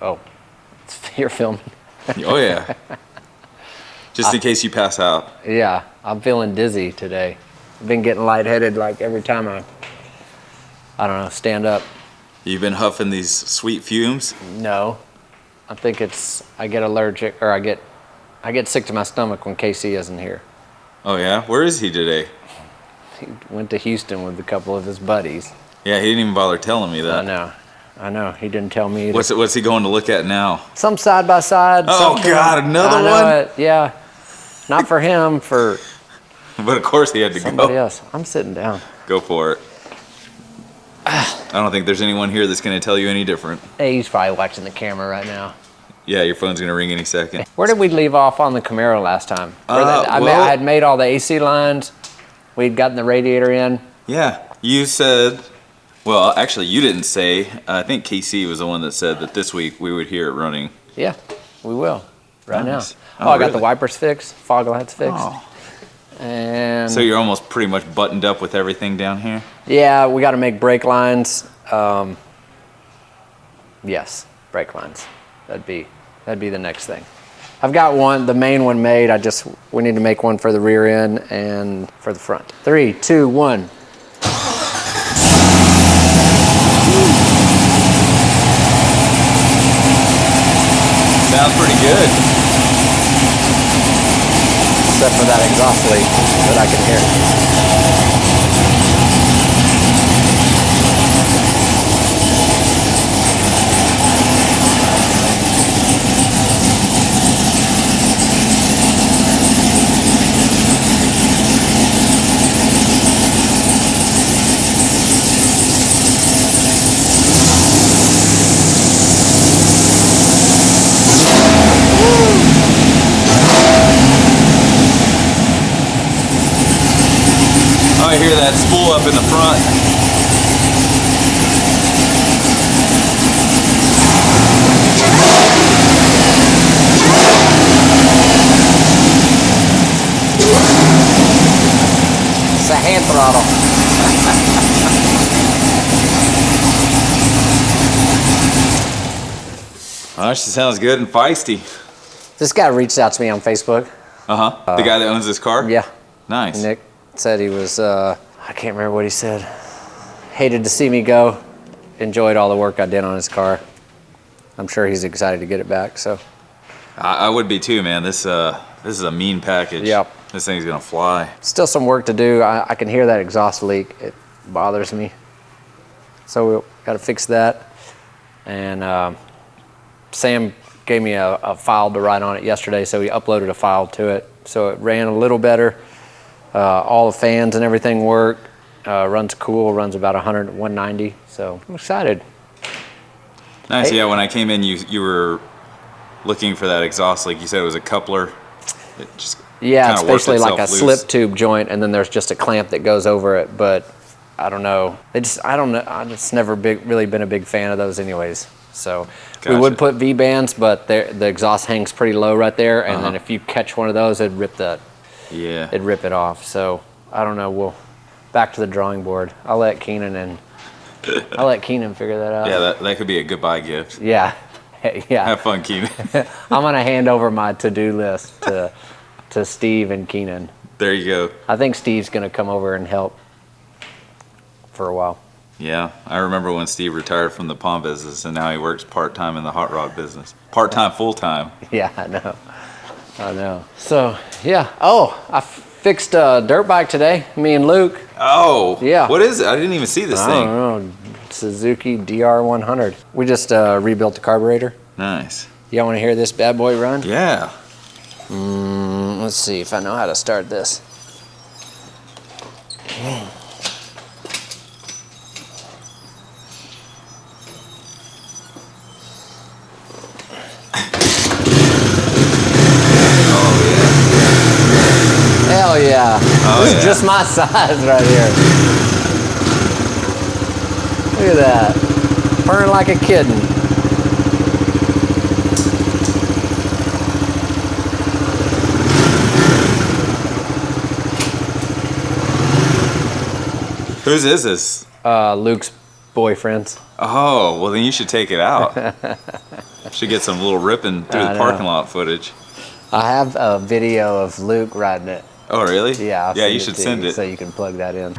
Oh, you're filming. Oh yeah. Just in case you pass out. Yeah, I'm feeling dizzy today. I've been getting lightheaded like every time I don't know, stand up. You've been huffing these sweet fumes? No, I think I get allergic, or I get sick to my stomach when KC isn't here. Oh yeah? Where is he today? He went to Houston with a couple of his buddies. Yeah, he didn't even bother telling me that. I know. He didn't tell me either. What's he going to look at now? Some side by side. Oh God, another one? Yeah, not for him, for But of course he had to somebody go. else. I'm sitting down. Go for it. I don't think there's anyone here that's going to tell you any different. Hey, he's probably watching the camera right now. Yeah, your phone's going to ring any second. Where did we leave off on the Camaro last time? I had made all the AC lines. We'd gotten the radiator in. Yeah, you said, well, actually you didn't say, I think KC was the one that said that this week we would hear it running. Yeah, we will, right Nice. now. Oh, I got really? the wipers fixed, fog lights fixed. Oh. And So you're almost pretty much buttoned up with everything down here? yeah, we got to make brake lines. Yes, brake lines. That'd be the next thing. I've got one, the main one made. We need to make one for the rear end and for the front. 3, 2, 1. Sounds pretty good. Except for that exhaust leak that I can hear. I hear that spool up in the front. It's a hand throttle. Oh, she sounds good and feisty. This guy reached out to me on Facebook. Uh-huh. The guy that owns this car? Yeah. Nice. Nick said he was, I can't remember what he said. Hated to see me go. Enjoyed all the work I did on his car. I'm sure he's excited to get it back, so. I would be too, man. This is a mean package. Yep. This thing's gonna fly. Still some work to do. I can hear that exhaust leak. It bothers me. So we got to fix that. And Sam gave me a file to write on it yesterday, so he uploaded a file to it. So it ran a little better. All the fans and everything work. Runs cool, runs about 190. So I'm excited. Nice. Hey. Yeah, when I came in, you were looking for that exhaust leak. You said it was a coupler. It just Yeah, it's basically like a loose. slip tube joint, and then there's just a clamp that goes over it. But I don't know. I don't know. I just never really been a big fan of those, anyways. So Gotcha. we would put V-bands, but the exhaust hangs pretty low right there, and then if you catch one of those, it'd rip it off. So I don't know. We'll back to the drawing board. I'll let Keenan figure that out. Yeah, that could be a goodbye gift. Yeah. Yeah. Have fun, Keenan. I'm gonna hand over my to-do list to Steve and Keenan. There you go. I think Steve's gonna come over and help for a while. Yeah, I remember when Steve retired from the pawn business, and now he works part-time in the hot rod business. Part-time, full-time. Yeah, I know. So, yeah. Oh, I fixed a dirt bike today, me and Luke. Oh. Yeah. What is it? I didn't even see this I thing. don't know. Suzuki DR100. We just rebuilt the carburetor. Nice. Y'all want to hear this bad boy run? Yeah. Let's see if I know how to start this. Hell yeah. Oh, This yeah. is just my size right here. Look at that. Purring like a kitten. Whose is this? Luke's boyfriends. Oh, well then you should take it out. Should get some little ripping through the parking lot footage. I have a video of Luke riding it. Oh, really? Yeah, I'll yeah, you it should to send you it. so you can plug that in.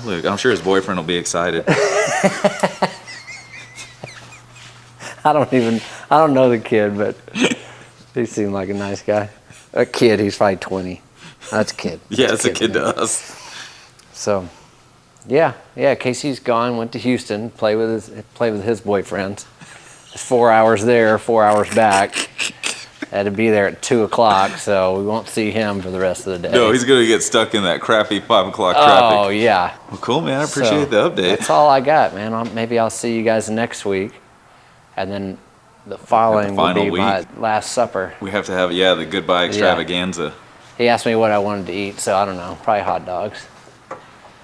Look, I'm sure his boyfriend will be excited. I don't know the kid, but he seemed like a nice guy. A kid, he's probably 20. That's a kid. Yeah, that's a kid to us. So, yeah, Casey's gone, went to Houston, play with his boyfriends. It's 4 hours there, 4 hours back. Had to be there at 2 o'clock, so we won't see him for the rest of the day. No, he's going to get stuck in that crappy 5 o'clock traffic. Oh, yeah. Well, cool, man. I appreciate the update. That's all I got, man. Maybe I'll see you guys next week. And then the following will be my last supper. We have to have, the goodbye extravaganza. Yeah. He asked me what I wanted to eat, so I don't know. Probably hot dogs.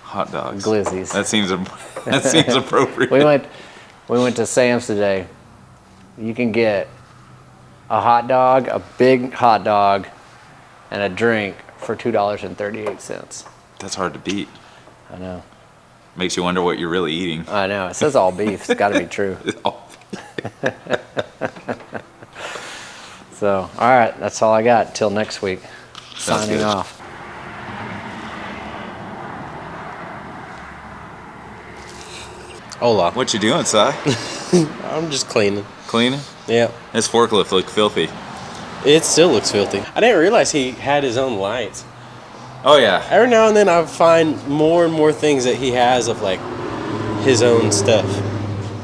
Hot dogs. Glizzies. That seems appropriate. We went to Sam's today. You can get a hot dog, a big hot dog, and a drink for $2.38. That's hard to beat. I know. Makes you wonder what you're really eating. I know. It says all beef. It's got to be true. So, all right. That's all I got. Till next week. Signing off. Hola. What you doing, Si? I'm just cleaning. Cleaning? Yeah. This forklift looked filthy. It still looks filthy. I didn't realize he had his own lights. Oh, yeah. Every now and then I find more and more things that he has of like his own stuff.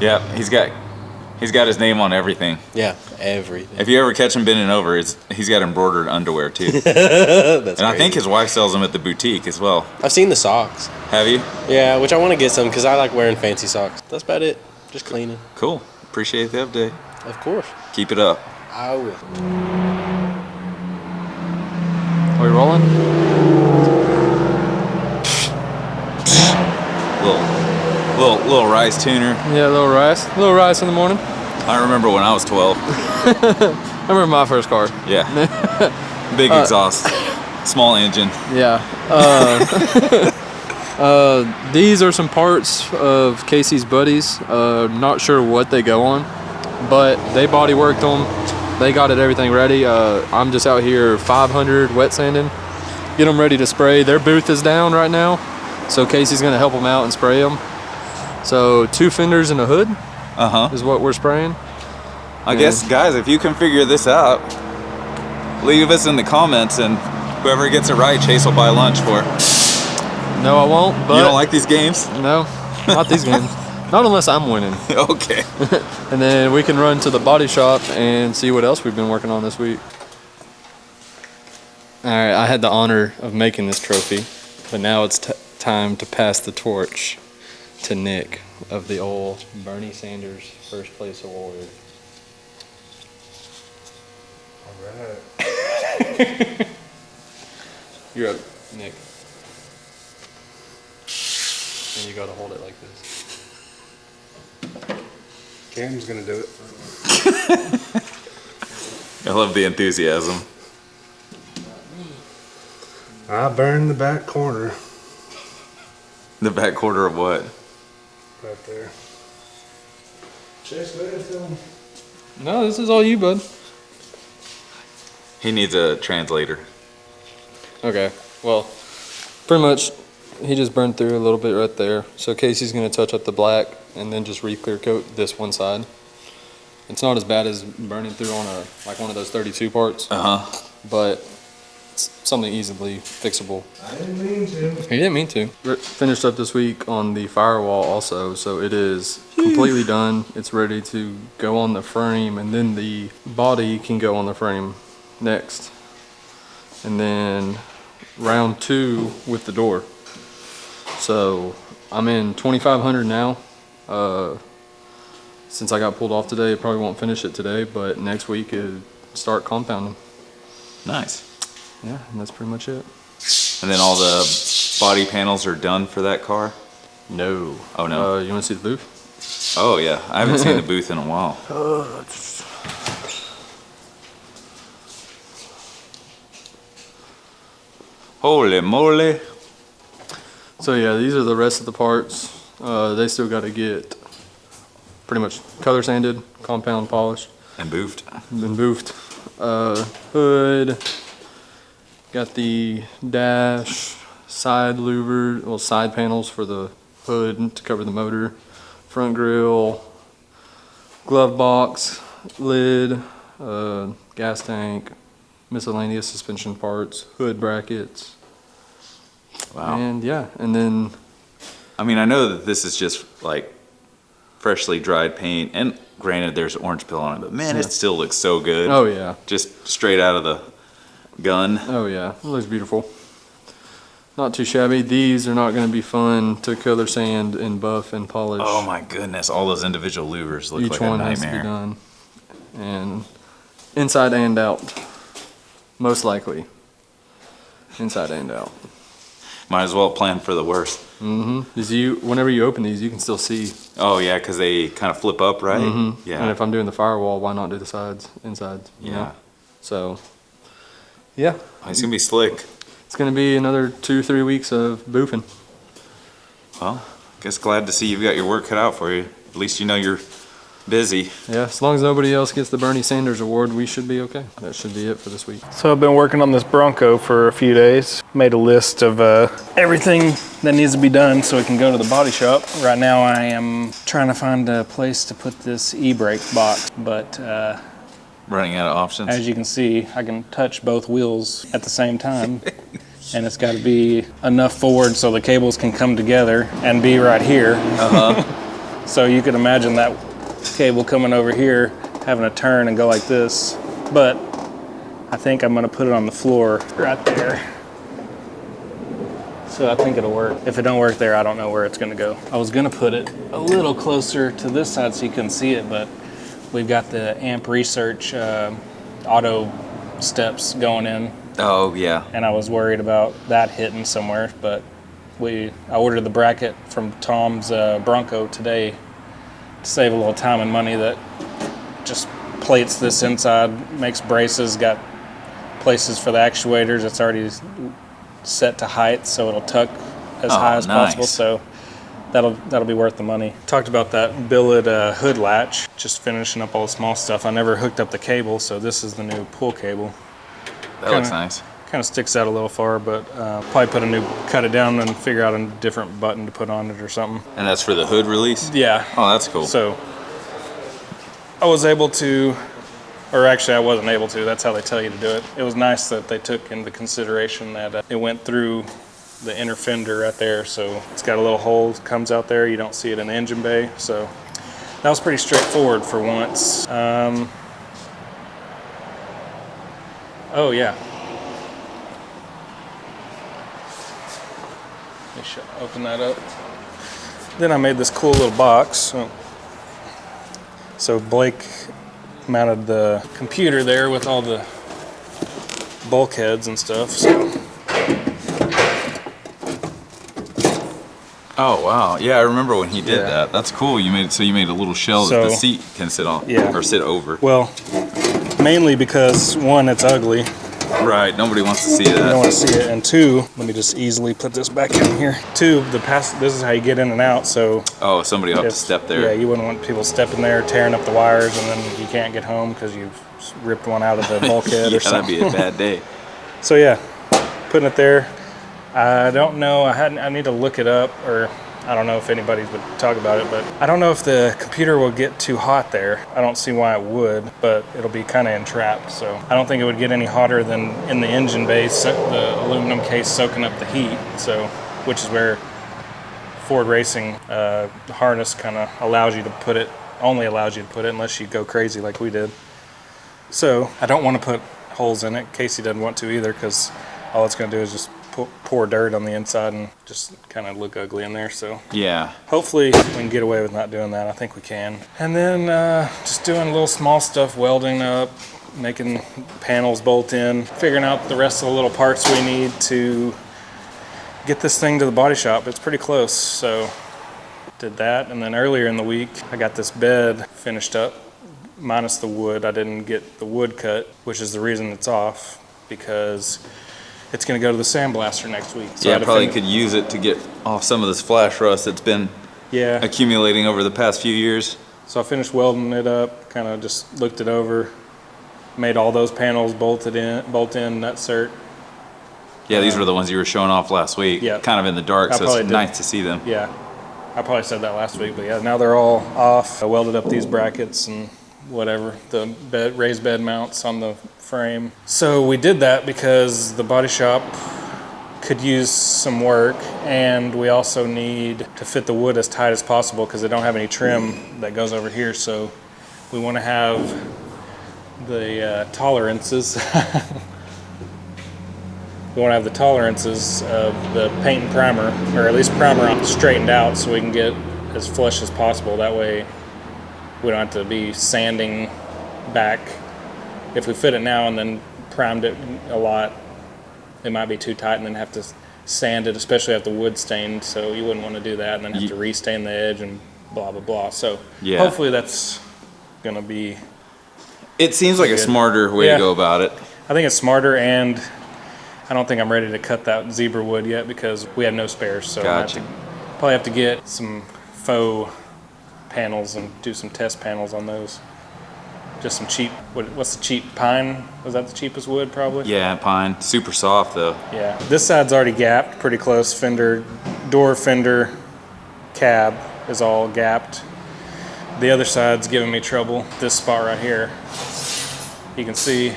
Yeah, he's got his name on everything. Yeah, everything. If you ever catch him bending over, he's got embroidered underwear too. That's and I think his wife sells them at the boutique as well. I've seen the socks. Have you? Yeah, which I want to get some because I like wearing fancy socks. That's about it. Just cleaning. Cool. Appreciate the update. Of course. Keep it up. I will. Are we rolling? Little rice tuner. Yeah, a little rice in the morning. I remember when I was 12. I remember my first car. Yeah. Big exhaust, small engine. Yeah. These are some parts of Casey's buddies. Not sure what they go on, but they body worked them. They got everything ready. I'm just out here 500 wet sanding, get them ready to spray. Their booth is down right now, so Casey's gonna help them out and spray them. So 2 fenders and a hood is what we're spraying. I guess, guys, if you can figure this out, leave us in the comments, and whoever gets it right, Chase will buy lunch for. No, I won't. But you don't like these games? No, not these games. Not unless I'm winning. Okay. And then we can run to the body shop and see what else we've been working on this week. All right, I had the honor of making this trophy, but now it's time to pass the torch to Nick of the old Burny Sanders First Place Award. All right. You're up, Nick. And you gotta hold it like this. Cam's gonna do it. I love the enthusiasm. I burned the back corner. The back quarter of what? Right there. Chase, go ahead, tell him. No, this is all you, bud. He needs a translator. Okay, well, pretty much he just burned through a little bit right there. So Casey's gonna touch up the black and then just re-clear coat this one side. It's not as bad as burning through on one of those 32 parts, but it's something easily fixable. I didn't mean to. He didn't mean to. We're finished up this week on the firewall also, so it is completely done. It's ready to go on the frame, and then the body can go on the frame next. And then round 2 with the door. So I'm in 2,500 now. Since I got pulled off today, I probably won't finish it today, but next week it start compounding. Nice. Yeah, and that's pretty much it. And then all the body panels are done for that car? No. Oh, no? You want to see the booth? Oh, yeah. I haven't seen the booth in a while. Holy moly. So yeah, these are the rest of the parts. They still got to get pretty much color sanded, compound polished, And boofed. and boofed. Hood, got the dash, side louver, well, side panels for the hood to cover the motor, front grille, glove box, lid, gas tank, miscellaneous suspension parts, hood brackets. Wow. And yeah, and then I mean, I know that this is just like freshly dried paint, and granted there's orange peel on it, but man, it still looks so good. oh yeah, Just straight out of the gun. oh yeah, it looks beautiful. Not too shabby. These are not going to be fun to color sand and buff and polish. Oh my goodness, all those individual louvers look Each like one a has to be nightmare. done, and inside and out, most likely. Inside and out. Might as well plan for the worst. Whenever you open these, you can still see. Oh yeah, because they kind of flip up, right? Yeah. And if I'm doing the firewall, why not do the sides, insides? You Yeah. know? So, yeah, It's gonna be slick. it's going to be another 2-3 weeks of boofing. Well, guess glad to see you've got your work cut out for you. At least you know you're busy. Yeah, as long as nobody else gets the Bernie Sanders award, we should be okay. That should be it for this week. So I've been working on this Bronco for a few days. Made a list of everything that needs to be done so it can go to the body shop. Right now I am trying to find a place to put this e-brake box, but Running out of options. as you can see, I can touch both wheels at the same time. And it's got to be enough forward so the cables can come together and be right here. So you could imagine that cable coming over here, having a turn and go like this. But I think I'm gonna put it on the floor right there. So I think it'll work. If it don't work there, I don't know where it's gonna go. I was gonna put it a little closer to this side so you couldn't see it, but we've got the Amp Research auto steps going in, Oh yeah. and I was worried about that hitting somewhere, but I ordered the bracket from Tom's Bronco today to save a little time and money. That just plates this inside, makes braces, got places for the actuators. It's already set to height, so it'll tuck as high as possible. Nice. So that'll be worth the money. Talked about that billet hood latch. Just finishing up all the small stuff. I never hooked up the cable, so this is the new pull cable. That looks Kinda- nice. Kind of sticks out a little far, but probably cut it down and figure out a different button to put on it or something. And that's for the hood release? Yeah. Oh, that's cool. So I was able to, or actually I wasn't able to, that's how they tell you to do it. It was nice that they took into consideration that it went through the inner fender right there, so it's got a little hole that comes out there. You don't see it in the engine bay, so that was pretty straightforward for once. Oh yeah. Open that up. Then I made this cool little box. So Blake mounted the computer there with all the bulkheads and stuff. So Oh wow. Yeah, I remember when he did Yeah. that. That's cool. You made a little shell that So- the seat can sit on. Yeah. Or sit over. well, mainly because one, it's ugly. Right. Nobody wants to see I don't that. want to see it. And two, let me just easily put this back in here. Two, this is how you get in and out. So Oh, somebody will have to if- step there. Yeah, you wouldn't want people stepping there, tearing up the wires, and then you can't get home because you've ripped one out of the bulkhead Yeah, or something. that'd be a bad day. So yeah, putting it there. I don't know. I need to look it up, or I don't know if anybody would talk about it, but I don't know if the computer will get too hot there. I don't see why it would, but it'll be kind of entrapped. So I don't think it would get any hotter than in the engine bay, the aluminum case soaking up the heat. So, which is where Ford Racing harness kind of allows you to put it, only allows you to put it unless you go crazy like we did. So I don't want to put holes in it. Casey doesn't want to either, because all it's going to do is just pour dirt on the inside and just kind of look ugly in there. So Yeah. hopefully we can get away with not doing that. I think we can. And then just doing little small stuff, welding up, making panels bolt in, figuring out the rest of the little parts we need to get this thing to the body shop. It's pretty close, so did that. And then earlier in the week, I got this bed finished up, minus the wood. I didn't get the wood cut, which is the reason it's off, because it's gonna go to the sandblaster next week. So Yeah, I probably could use it to get off some of this flash rust that's been accumulating over the past few years. So I finished welding it up, kind of just looked it over, made all those panels bolt in, nut-cert. Yeah, these were the ones you were showing off last week. Yeah. Kind of in the dark, so it's nice to see them. Yeah, I probably said that last week, but yeah, now they're all off. I welded up these brackets and whatever, the raised bed mounts on the frame. So we did that because the body shop could use some work, and we also need to fit the wood as tight as possible because they don't have any trim that goes over here, so we want to have the tolerances we want to have the tolerances of the paint and primer, or at least primer straightened out, so we can get as flush as possible. That way we don't have to be sanding back. If we fit it now and then primed it a lot, it might be too tight and then have to sand it, especially if the wood stained, so you wouldn't want to do that and then have to restain the edge and blah, blah, blah. So hopefully that's going to be... It seems like a smarter way to go about it. I think it's smarter, and I don't think I'm ready to cut that zebra wood yet because we have no spares. So gotcha. I probably have to get some faux panels and do some test panels on those. Just some cheap, what's the cheap, pine? Was that the cheapest wood probably? Yeah, pine. Super soft though. Yeah. This side's already gapped pretty close. Fender, door, fender, cab is all gapped. The other side's giving me trouble. This spot right here, you can see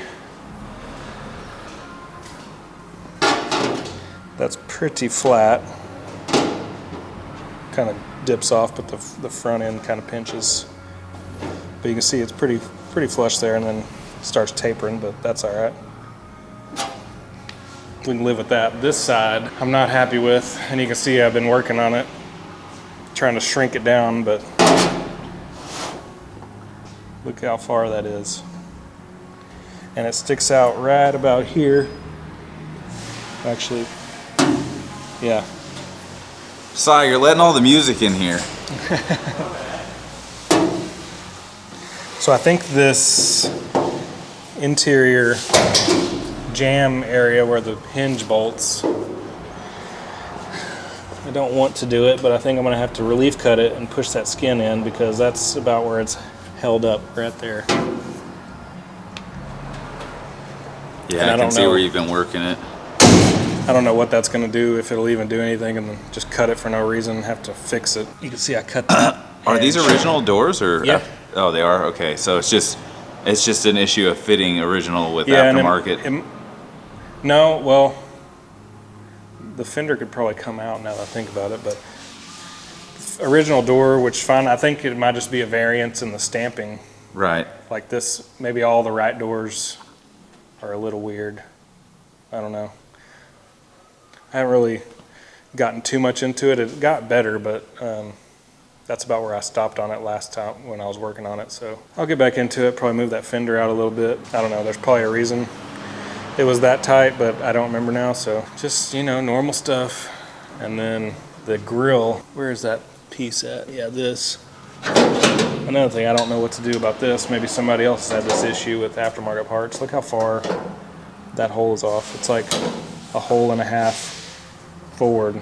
that's pretty flat. Kind of dips off, but the front end kind of pinches. But you can see it's pretty flush there, and then starts tapering, but that's all right. We can live with that. This side I'm not happy with, and you can see I've been working on it, trying to shrink it down, but look how far that is. And it sticks out right about here. Actually, yeah. Si, you're letting all the music in here. So I think this interior jam area where the hinge bolts, I don't want to do it, but I think I'm gonna have to relief cut it and push that skin in, because that's about where it's held up, right there. Yeah, I can see where you've been working it. I don't know what that's gonna do, if it'll even do anything, and then just cut it for no reason, have to fix it. You can see I cut that. Are these original doors, or? Yeah. Oh, they are? Okay, so it's just an issue of fitting original with aftermarket. No, well, the fender could probably come out now that I think about it, but original door, which fine, I think it might just be a variance in the stamping. Right. Like this, maybe all the right doors are a little weird. I don't know. I haven't really gotten too much into it. It got better, but that's about where I stopped on it last time when I was working on it. So I'll get back into it, probably move that fender out a little bit. I don't know, there's probably a reason it was that tight, but I don't remember now. So just, you know, normal stuff. And then the grill, where is that piece at? Yeah, this. Another thing, I don't know what to do about this. Maybe somebody else has had this issue with aftermarket parts. Look how far that hole is off. It's like a hole and a half forward.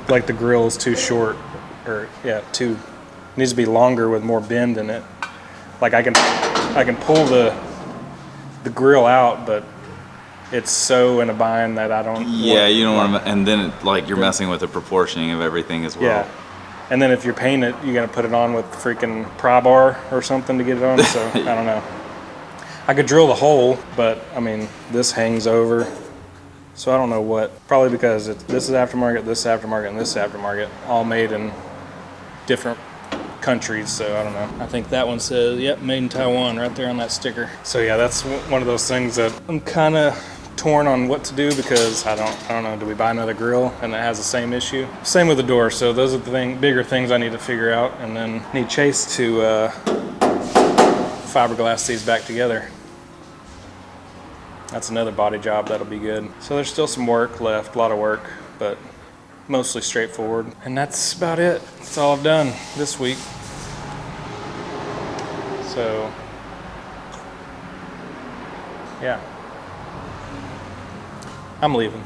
Like the grill is too short, or yeah, needs to be longer with more bend in it. Like I can pull the grill out, but it's so in a bind that I don't. Yeah, you don't want to, and then like you're messing with the proportioning of everything as well. Yeah, and then if you're painting it, you got to put it on with freaking pry bar or something to get it on. So I don't know. I could drill the hole, but I mean this hangs over. So I don't know what, probably because this is aftermarket, this is aftermarket, and this is aftermarket, all made in different countries, so I don't know. I think that one says, yep, made in Taiwan, right there on that sticker. So yeah, that's one of those things that I'm kind of torn on what to do, because I don't know, do we buy another grill and it has the same issue? Same with the door, so those are the bigger things I need to figure out, and then need Chase to fiberglass these back together. That's another body job that'll be good. So there's still some work left, a lot of work, but mostly straightforward. And that's about it. That's all I've done this week. So, yeah. I'm leaving.